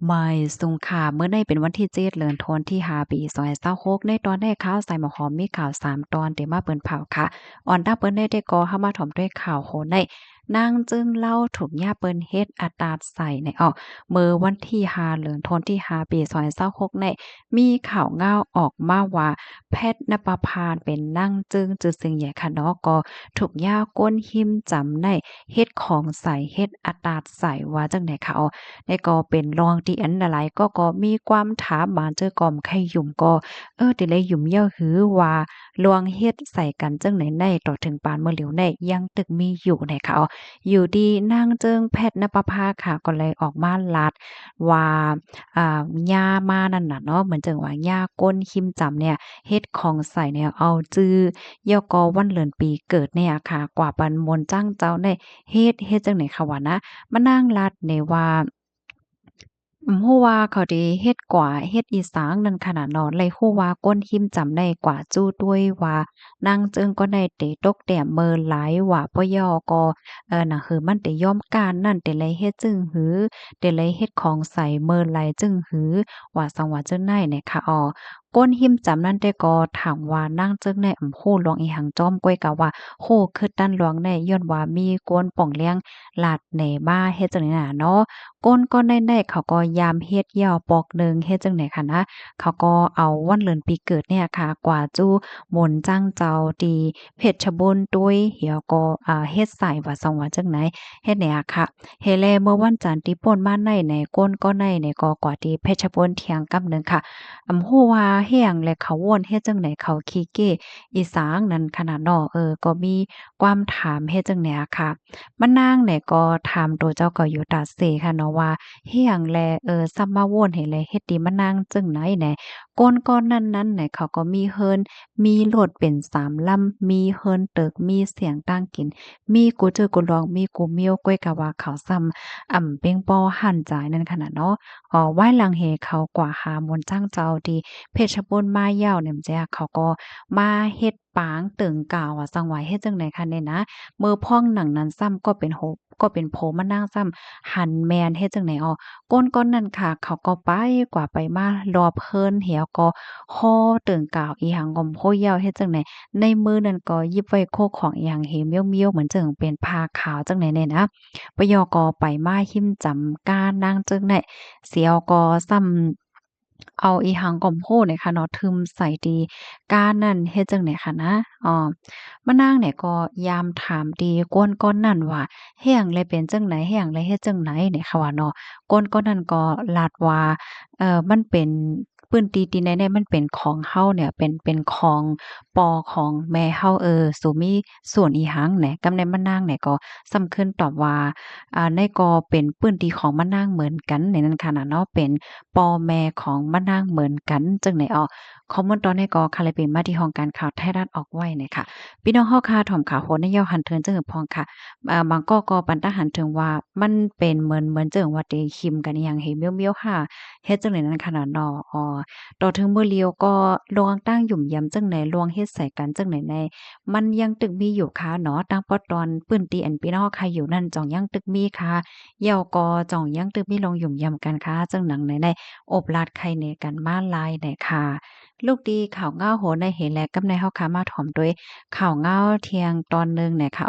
ไม่สุงค่ะเมื่อในเป็นวันที่7เดือนธันวาคมที่5ปี2026ในตอนได้ข่าวใส่หมอหอมมีข่าว3ตอนที่มาเปิ้นเผาค่ะอ่อนตั้งเปิ้นได้ก่อเข้ามาถ่อมด้วยข่าวโหนในนางจึงเล่าถูกย่าเปิ้นเฮ็ดอัตราใส่ในเมื่อวันที่5เดือนธันวาคมที่5ปี2026ในมีข่าวง่าวออกมาว่าแพทย์ณปภาเป็นนางจึงจือซึ่งใหญ่ค่ะเนาะก็ถูกย่าก้นหิมจำในเฮ็ดของใส่เฮ็ดอัตราใส่ว่าจังได๋ค่ะและก็เป็นรองที่อันหลายๆก็มีความถามบานเจอกอมไข่หยุ่มก็ติเลยหยุ่มเย้าหือว่าลวงเฮ็ดใส่กันจังไหนในต่อถึงปานเมื่อเหลียวในยังตึกมีอยู่ไหนคะอยู่ดีนางเจิงแพทย์ณปภาค่ะก็เลยออกมาลัดว่าย่ามานั่นน่ะเนาะเหมือนจังว่าย่าก้นคิมจำเนี่ยเฮ็ดของใส่เนี่ยเอาจื้อย่อก็วันเดือนปีเกิดเนี่ยค่ะกว่าปันมนต์จ้างเจ้าได้เฮ็ดจังไหนคะวะนะมานั่งลัดในว่าฮู้ว่าเขาได้เฮ็ดกว่าเฮ็ดอีสางนั่นขนาดเนาะเลยฮู้ว่าก้นหิมจำได้กว่าจู้ด้วยว่านางเจิงก็ได้เตตกแต้มเมินหลายว่าบ่ย่อก็น่ะคือมันได้ยอมการนั่นเตเลยเฮ็ดจึงหือเตเลยเฮ็ดของใส่เมินหลายจึงหือว่าสังว่าจั่งใดเนี่ยค่ะก้นหิมจำนั้นแต่ก็ถามว่านางเจิงได้ฮู้หลวงอีหังจ้อมก้อยกะว่าฮู้คือตั้นหลวงได้ย้อนว่ามีกวนป่องเลี้ยงลาดแหน่มาเฮ็ดจังได๋น่ะเนาะ ก้นก็ได้ๆเขาก็ยามเฮ็ดเหย้าปอกหนึ่งเฮ็ดจั่งใดคะนะเขาก็เอาวันเดือนปีเกิดเนี่ยค่ะกว่าจู้หม่นจ้างเจ้าตีเพชรบูรณ์ตุ้ยเหี่ยวก็เฮ็ดใส่ว่าซังว่าจั่งไหนเฮ็ดเนี่ยค่ะเฮแลเมื่อวันจันทร์ที่ป่นมาในก้นก็ในก็กว่าที่เพชรบูรณ์เที่ยงกำหนึ่งค่ะฮู้ว่าเฮียงและเขาว่นเฮ็ดจั่งไหนเขาขี้เก้อีสางนั่นขนาดน้อก็มีความถามเฮ็ดจั่งใดอะค่ะ มะนางเนี่ยก็ถามตัวเจ้าก็อยู่ตาเสค่ะเนาะว่าเฮียงแลซัมมาโวนให้แลเฮ็ดดีมะนางจึงไหนแหน่ก้นก้อนนั้นๆเนี่ยเขาก็มีเฮิรนมีโลดเป็น3ลำมีเฮิรนเติกมีเสียงต่างกินมีกูเจอกูร้องมีกูเมียวก้อยกะว่าเขาซ้ำเป็งปอหั่นจ่ายนั่นขนาดเนาะไหว้หลังเฮเขากว่าหามนต์จ้างเจ้าที่เพชรบูรณ์มายาวเนี่ยแจ้เขาก็มาเฮ็ดปางตึงกล่าวว่าจังหวะเฮ็ดจังได๋คะเนี่ยนะ มือพ่องหนังนั้นซ้ำก็เป็นก็เป็นโผมานั่งซ้ำหันแมนเฮ็ดจั่งใดก้นก้อนนั้นค่ะเขาก็ไปกว่าไปมารอเพิ่นเหี่ยวก็ฮ้อเติ่งก่าวอีหังง่อมโพเหย้าเฮ็ดจั่งใดในมือนั้นก็หยิบไว้โคกของอีหังเหเมียวๆเหมือนจั่งเป็นผ้าขาวจั่งใดเนี่ยนะปะยอก็ไปมาหิ้มจำกานางจึงได้เสียวก็ซ้ำเอาอีหังก่อมโพเนี่ยค่ะเนาะทึมใส่ดีกานั้นเฮ็ดจั่งใดคะนะมะนางเนี่ยก็ยามถามดีก้นก้อนนั่นว่าเฮียงเลยเป็นจั่งไหนเฮียงเลยเฮ็ดจั่งไหนเนี่ยค่ะว่าเนาะก้นก้อนนั้นก็ลาดว่ามันเป็นปื้นตีๆแน่ๆมันเป็นของเฮาเนี่ยเป็นของปอของแม่เฮาสูมีส่วนอีหังแหนกำในมะนางเนี่ยก็ซ้ำขึ้นตอบว่าในก็เป็นปื้นตีของมะนางเหมือนกันในนั้นค่ะน่ะเนาะเป็นปอแม่ของมะนางเหมือนกันจังได๋ข้อมูลตอนนี้ก็ค่ะเลยเป็นมาที่ห้องการข่าวไทยรัฐออกไว้เนี่ยค่ะ พี่น้องเฮาค่ะถ่อมขาโหนในเยาหันเทินเจิงพองค่ะบางก็ปันตาหันถึงว่ามันเป็นเหมือนเจิงว่าเตคิมกันอหยังให้เมียวๆค่ะเฮ็ดจังได๋นั้นขนาดเนาะต่อถึงมื้อเลียวก็ลวงตั้งหยุ่มยำจังไหนลวงเฮ็ดใส่กันจังไหนในมันยังตึกมีอยู่ค่ะเนาะตั้งปอตอนปื้นตีอันพี่น้องใครอยู่นั่นจ่องยังตึกมีค่ะเหย้าก็จ่องยังตึกมีลงหยุ่มยำกันค่ะจังหนังไหนในอบลาดไข่เนกันมาหลายแหน่ค่ะลูกดีข่าวง่าวโหนได้เห็นแล้วกำในเฮาค่ะมาถ่อมด้วย ข่าวเงาเที่ยงตอนหนึ่งเนี่ยค่ะ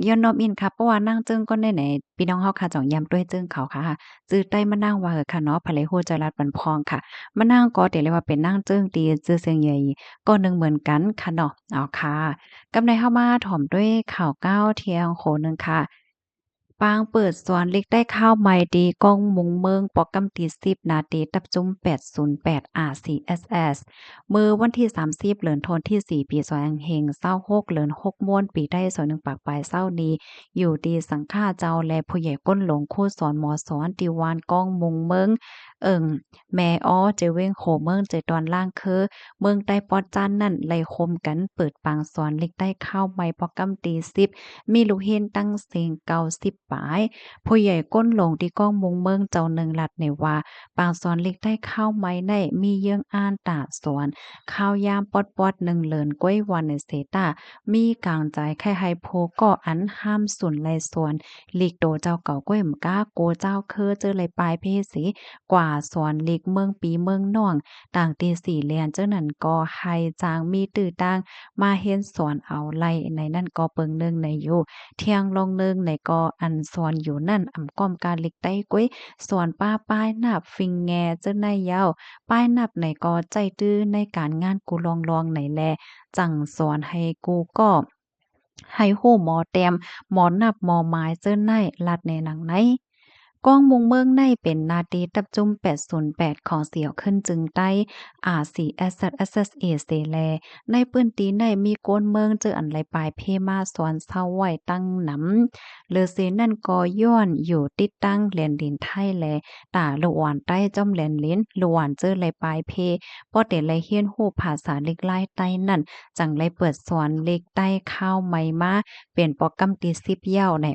ย้อนนอมอินค่ะเพราะว่านั่งจึ้งก็ได้ไหนพี่น้องเฮาค่ะจ่องย้ำด้วยจึ้งเขาค่ะจื้อใต้มานั่งว่าเหอะค่ะเนาะภะเลโฮจรัสบันพองค่ะมานั่งก็เรียกเลยว่าเป็นนั่งจึ้งตีจื้อเสียงใหญ่ก็หนึ่งเหมือนกันค่ะเนาะค่ะกำไรเข้ามาถ่อมด้วยข่าวเก้าเที่ยงโขหนึ่งค่ะ ปางเปิดสวนเล็กได้ข้าวใหม่ดีก้องมุงเมืองปอกกำตี10นาทีตับจุ้ม808 RCSS มื้อวันที่30เดือนธันวาคมที่4ปี2566เดือน6ม่วนปีได้21ปากปลายเช้านี้อยู่ดีสังฆาเจ้าและผู้ใหญ่ก้นหลงคู่สอนหมอสอนติวานก้องมุงเมืองแม่อ้อเจเว้งโขเมืองใจตอนล่างคือเมืองใต้ปอดจันนั่นไล่คมกันเปิดปางสอนเล็กได้ข้าวใหม่ปอกกำตี10 มีลูกเห็นตั้งเสียงเก่า10 ปายผู้ใหญ่ก้นลงที่ก้องมุงเมืองเจ้าหนึ่งลัดในว่าปางสอนเล็กได้ข้าวไม้ในมีเยื่องอ่านตาสวนข้าวยามปอดๆหนึ่งเหลินก้อยวันในเสตามีกลางใจไข่ไฮโพก็อันห้ามสุนไลสวนลีกโตเจ้าเก่าก้อยมก้าโกเจ้าเคอเจอเลยปลายเพสีกว่าสวนลีกเมืองปีเมืองน่องต่างตีสี่เลียนเจ้านั่นก็ไฮจางมีตื้อต่างมาเฮ็ดสวนเอาไล่ในนั่นก็เปิงหนึงในอยู่เที่ยงลงหนึงในก็อันสวนอยู่นั่นอำก้อมการลิกได้ก้วยสวนป้าป้ายนับฟิงแงเจ้าในยาวป้ายนับในก็ใจตื้อในการงานกูลองๆไหนแลจังสอนให้กูก็ให้ฮู้หมอแต้มหมอนับหมอหมายเจิ้นในลัดในหนังในก้องมุงเมืองในเป็นนาตีตับจุ่ม808ของเสี่ยวขึ้นจึงใต้ RCSSSA เสแลในปื้นตีในมีโกนเมืองเจออันไหลปลายเพมาสวนเศร้าไว้ตั้งหนำเลอเซนั่นก็ย้อนอยู่ติดตั้งแลนดินไทยแลตาลวานใต้จ้อมแลนลิ้นลวานเจอไหลปลายเพป้อเตไหลเฮียนฮู้ภาษาเล็กลายใต้นั่นจังไหลเปิดสวนเล็กใต้ข้าวใหม่มาเป็นโปรแกรมตี10เย้าใน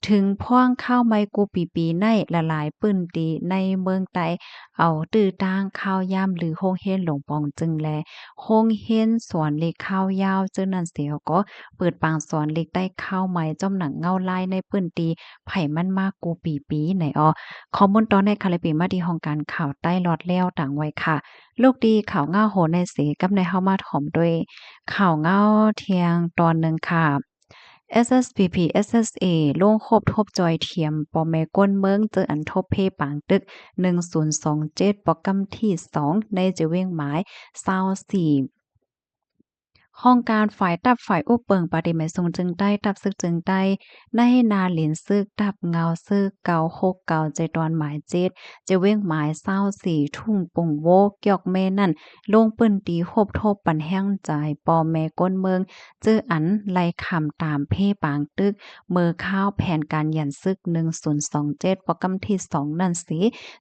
ถึงพ่วงข้าวไม้กูปีในละลายปื้นตีในเมืองใต้เอาตื้อตางข้าวยามหรือโรงเรียนหลวงปองจึงแลโรงเรียนสอนเล็กข้าวยาวจึงนั้นเสียก็เปิดปางสอนเล็กได้ข้าวไม้จ้อมหนังเงาลายในปื้นตีไผมันมากกูปีไหนข้อมูลตอนในคาลิปีมาที่ห้องการข่าวใต้ลอดแล้วต่างไว้ค่ะลูกดีข่าวเงาโหในเสกับในเฮามาถ่อมด้วยข่าวเงาเที่ยงตอนหนึ่งค่ะ SSPP SSA ลงคบทบจอยเทียมปอแม่ก้นเมืองเจออันทบเพปางตึก1027โปรแกรมที่2ในเจเว้งหมาย24ห้องการฝ่ายตับฝ่ายอุปเปิงปฏิไม่ทรงจึงได้ตับซึกจึงได้ในนาหลินซึกตับเงาซึกเกา6เกาใจตอนหมาย7จะเว้งหมาย24ทุ่งปุ่งโวกยอกแม่นั่นลงปืนตีโคบทบปันแห้งใจปอแม่ก้นเมืองเจออันไล่คำตามเพ่ปางตึกมือข้าวแผนการยันซึก1027โปรแกรมที่2นั่นสิ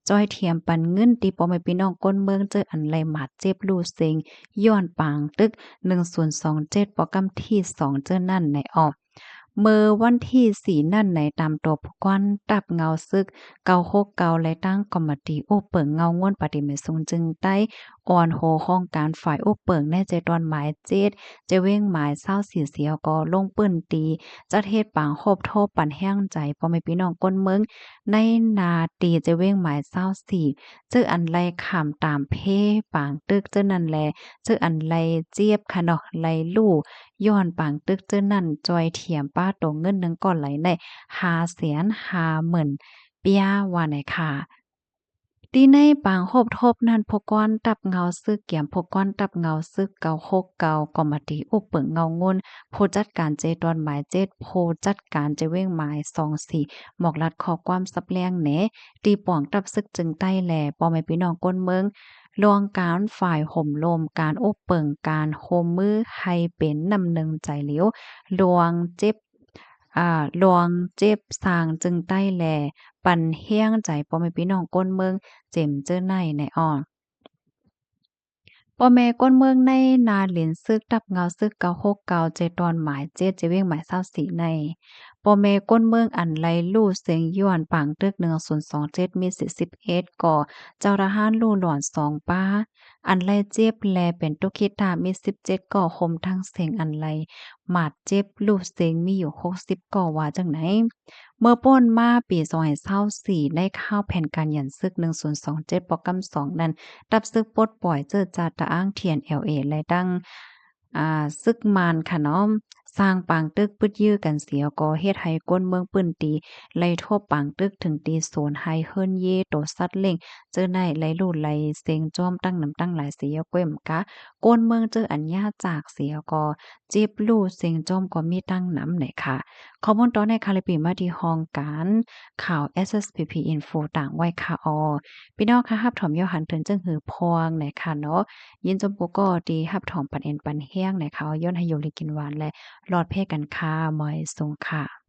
จ้อยเทียมปันเงินตีปอแม่พี่น้องก้นเมืองเจออันไล่หมาดเจ็บลูเซ็งย้อนปางตึก1027โปรแกรมที่2เจ้านั่นในเมื่อวันที่4นั่นในตามตัวผู้กวนตับเงาซึก969และตั้งกรรมติโอเปิงเงาง่วนปฏิเมทรงจึงใต้อ่อนโหห้องการฝ่ายโอเปิงในใจตอนหมาย7จะเว้งหมาย24เสียวก็ลงปื้นตีจัดเฮ็ดปางโคบโทษปันแห้งใจพ่อแม่พี่น้องก้นเมืองในนาตีจะเว้งหมาย24เจออันไลขามตามเพปางตึกเจ้านั่นแลเจออันไลเจี๊ยบค่ะเนาะไลลู่ย้อนปางตึกเจ้านั่นจอยเทียมป้าโตเงินนึงก่อนไหลใน550,000เปียว่าไหนค่ะที่ในปางโฮบทบนั้นพกรตับเงาซึกเกี่ยมพกรตับเงาซึก969ก็มาติอุปเปิงเงางนผู้จัดการเจตอนหมาย7ผู้จัดการเจเว้งหมาย24หมอกลัดข้อความสับแลงแหนตีป่องตับซึกจึงใต้แลป้อแม่พี่น้องก้นเมืองรวงการฝ่ายห่มโลมการอบเปิงการโฮมมือให้เป็นนำหนึ่งใจเหลียวลวงเจ็บลวงเจ็บสร้างจึงใต้แลปันเฮียงใจพ่อแม่พี่น้องก้นเมืองเจ็มเจ้อในพ่อแม่ก้นเมืองในนาเหรียญซึกตับเงาซึก969เจตอนหมาย7จะเว้งหมาย24ในพ่อแม่ก้นเมืองอันไหลลู่เสียงย้วนปางตึก1027มี41ก่อเจ้าทหารลู่หลอน2ป้าอันไหลเจ็บแลเป็นตุคิตามี17ก่อคมทั้งเสียงอันไหลหมาดเจ็บลู่เสียงมีอยู่60ก่อว่าจังไหนเมื่อป้นมาปี2024ได้เข้าแผนการหยันซึก1027โปรแกรม2นั้นรับซึกปลดปล่อยเจิดจาตะอ้างเทียน LA และดังซึกมานค่ะเนาะสร้างปางตึกปึดยื้อกันเสียก็เฮ็ดให้ก้นเมืองปื้นตีไล่ทั่วปางตึกถึงตีโซนไฮเฮิรนเยโตสัดเล่งเจอในไล่ลู่ไล่เซ็งจ้อมตั้งน้ำตั้งหลายเสียก้วยมกะก้นเมืองเจออัญญาจากเสียก็เจ็บลู่เซ็งจ้อมก็มีตั้งน้ำไหนค่ะข้อมูลตอนในคาลิปีมาที่ห้องการข่าว SSPP Info ต่างไว้ค่ะพี่น้องค่ะรับถอมยอหันถึงจึงหือพวงไหนค่ะเนาะยินจมปุก็ดีรับถอมปันเอ็นปันแห้งไหนค่ะย้อนให้โยลิกินหวานและรอดเพ่กันค่ะมอยทรงค่ะ